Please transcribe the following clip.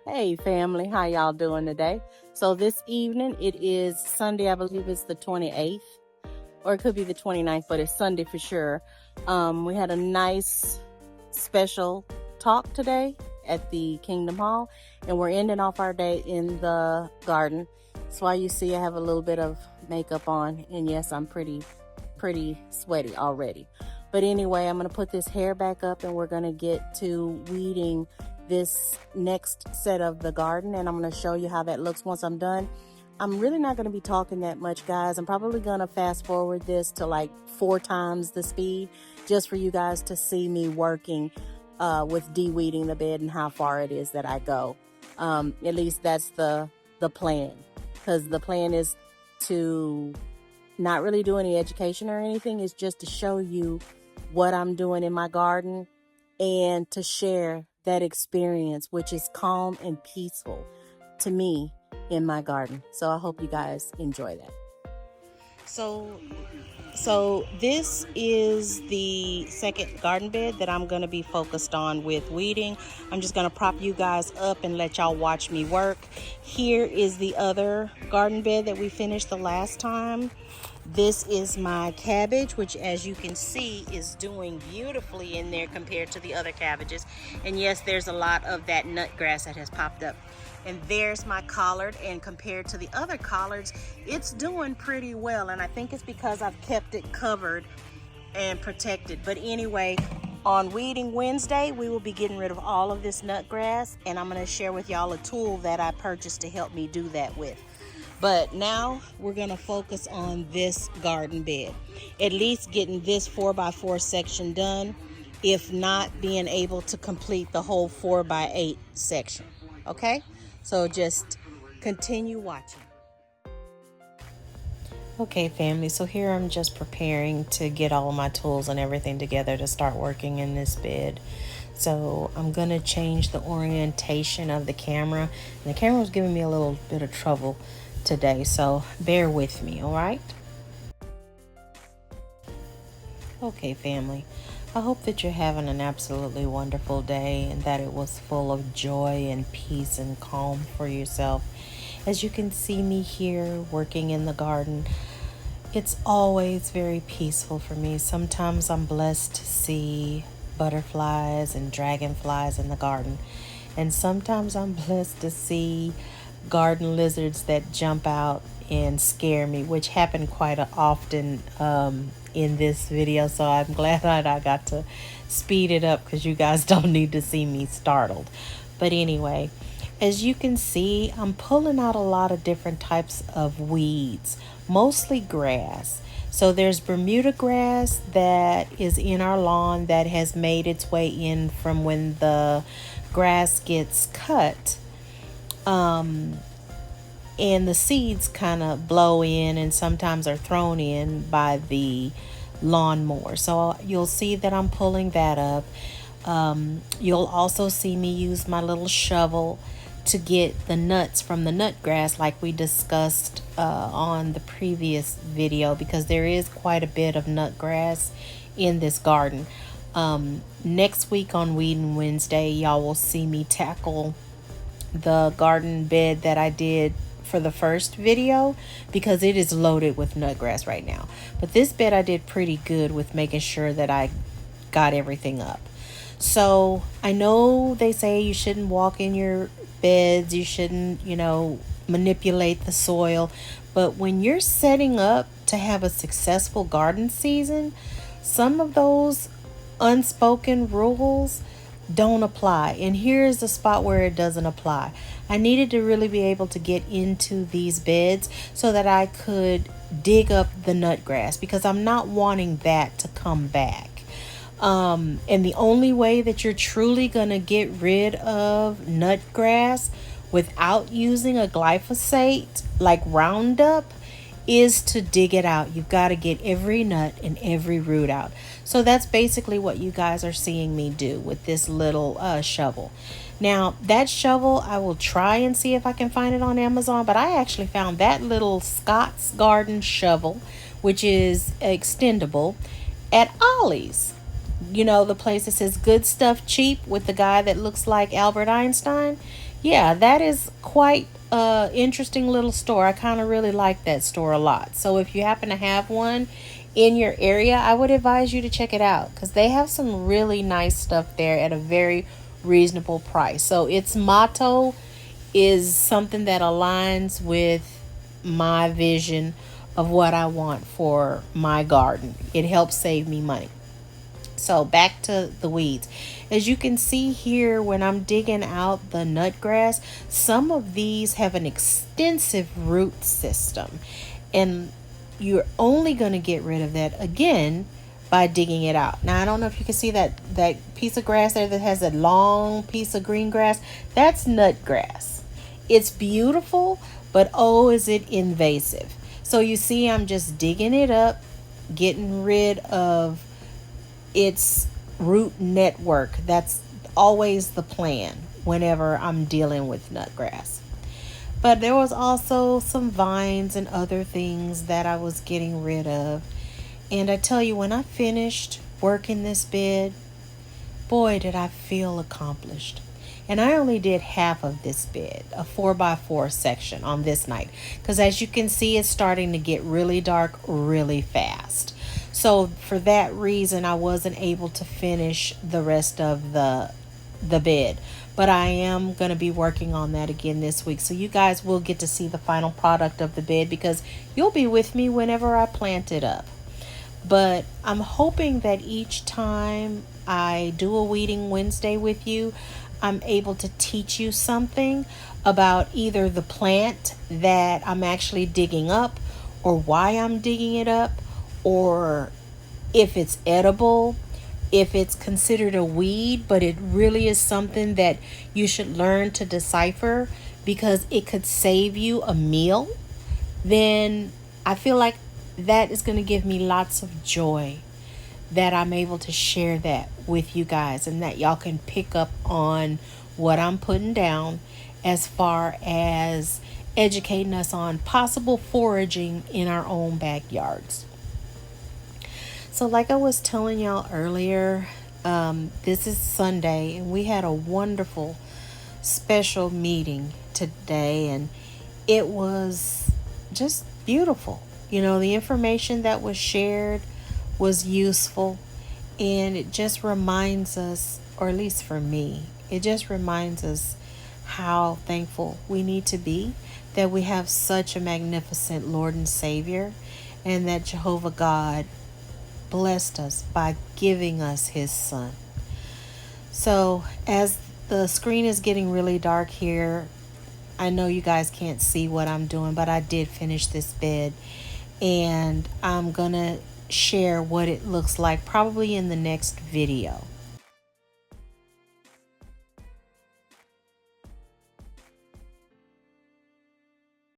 Hey family, how y'all doing today? So this evening, it is Sunday, I believe it's the 28th, or it could be the 29th, but it's Sunday for sure. We had a nice special talk today at the Kingdom Hall, and we're ending off our day in the garden. That's why you see I have a little bit of makeup on, and yes, I'm pretty sweaty already. But anyway, I'm gonna put this hair back up and we're gonna get to weeding this next set of the garden, and I'm going to show you how that looks once I'm done. I'm really not going to be talking that much, guys. I'm probably going to fast forward this to like 4 times the speed just for you guys to see me working with de-weeding the bed and how far it is that I go. At least that's the plan, because the plan is to not really do any education or anything. It's just to show you what I'm doing in my garden and to share that experience, which is calm and peaceful to me in my garden. So I hope you guys enjoy that. So this is the second garden bed that I'm going to be focused on with weeding. I'm just going to prop you guys up and let y'all watch me work. Here is the other garden bed that we finished the last time. This is my cabbage, which as you can see is doing beautifully in there compared to the other cabbages. And yes, there's a lot of that nut grass that has popped up. And there's my collard, and compared to the other collards, it's doing pretty well. And I think it's because I've kept it covered and protected. But anyway, on Weeding Wednesday, we will be getting rid of all of this nut grass, and I'm gonna share with y'all a tool that I purchased to help me do that with. But now we're gonna focus on this garden bed, at least getting this 4x4 section done, if not being able to complete the whole 4x8 section. Okay, so just continue watching. Okay, family, so here I'm just preparing to get all of my tools and everything together to start working in this bed. So I'm gonna change the orientation of the camera, and the camera was giving me a little bit of trouble today, so bear with me. All right. Okay, family, I hope that you're having an absolutely wonderful day and that it was full of joy and peace and calm for yourself. As you can see me here working in the garden, it's always very peaceful for me. Sometimes I'm blessed to see butterflies and dragonflies in the garden, and sometimes I'm blessed to see garden lizards that jump out and scare me, which happen quite often in this video. So I'm glad that I got to speed it up, because you guys don't need to see me startled. But anyway, as you can see, I'm pulling out a lot of different types of weeds, mostly grass. So there's Bermuda grass that is in our lawn that has made its way in from when the grass gets cut. And the seeds kind of blow in and sometimes are thrown in by the lawnmower. So you'll see that I'm pulling that up. You'll also see me use my little shovel to get the nuts from the nut grass, like we discussed on the previous video, because there is quite a bit of nut grass in this garden. Next week on Weeding Wednesday, y'all will see me tackle the garden bed that I did for the first video, because it is loaded with nut grass right now. But this bed I did pretty good with making sure that I got everything up. So I know they say you shouldn't walk in your beds, you shouldn't, manipulate the soil, but when you're setting up to have a successful garden season, some of those unspoken rules don't apply. And here's the spot where it doesn't apply. I needed to really be able to get into these beds so that I could dig up the nut grass, because I'm not wanting that to come back. And the only way that you're truly going to get rid of nut grass without using a glyphosate like Roundup is to dig it out. You've got to get every nut and every root out. So that's basically what you guys are seeing me do with this little shovel. Now, that shovel, I will try and see if I can find it on Amazon, but I actually found that little Scott's Garden shovel, which is extendable, at Ollie's. The place that says good stuff cheap with the guy that looks like Albert Einstein. Yeah, that is quite a interesting little store. I kind of really like that store a lot. So if you happen to have one in your area, I would advise you to check it out because they have some really nice stuff there at a very reasonable price. So its motto is something that aligns with my vision of what I want for my garden. It helps save me money. So back to the weeds. As you can see here, when I'm digging out the nutgrass, some of these have an extensive root system. And you're only going to get rid of that again by digging it out. Now, I don't know if you can see that piece of grass there that has a long piece of green grass. That's nutgrass. It's beautiful, but oh, is it invasive. So you see, I'm just digging it up, getting rid of its root network. That's always the plan whenever I'm dealing with nutgrass. But there was also some vines and other things that I was getting rid of. And I tell you, when I finished working this bed, boy, did I feel accomplished. And I only did half of this bed, a 4x4 section on this night. Because as you can see, it's starting to get really dark really fast. So for that reason, I wasn't able to finish the rest of the bed. But I am going to be working on that again this week. So you guys will get to see the final product of the bed because you'll be with me whenever I plant it up. But I'm hoping that each time I do a Weeding Wednesday with you, I'm able to teach you something about either the plant that I'm actually digging up, or why I'm digging it up, or if it's edible, if it's considered a weed, but it really is something that you should learn to decipher because it could save you a meal. Then I feel like that is going to give me lots of joy that I'm able to share that with you guys and that y'all can pick up on what I'm putting down as far as educating us on possible foraging in our own backyards. So, like I was telling y'all earlier, this is Sunday, and we had a wonderful special meeting today, and it was just beautiful. You know, the information that was shared was useful, and it just reminds us, or at least for me, it just reminds us how thankful we need to be that we have such a magnificent Lord and Savior, and that Jehovah God blessed us by giving us his son. So as the screen is getting really dark here, I know you guys can't see what I'm doing, but I did finish this bed, and I'm gonna share what it looks like probably in the next video.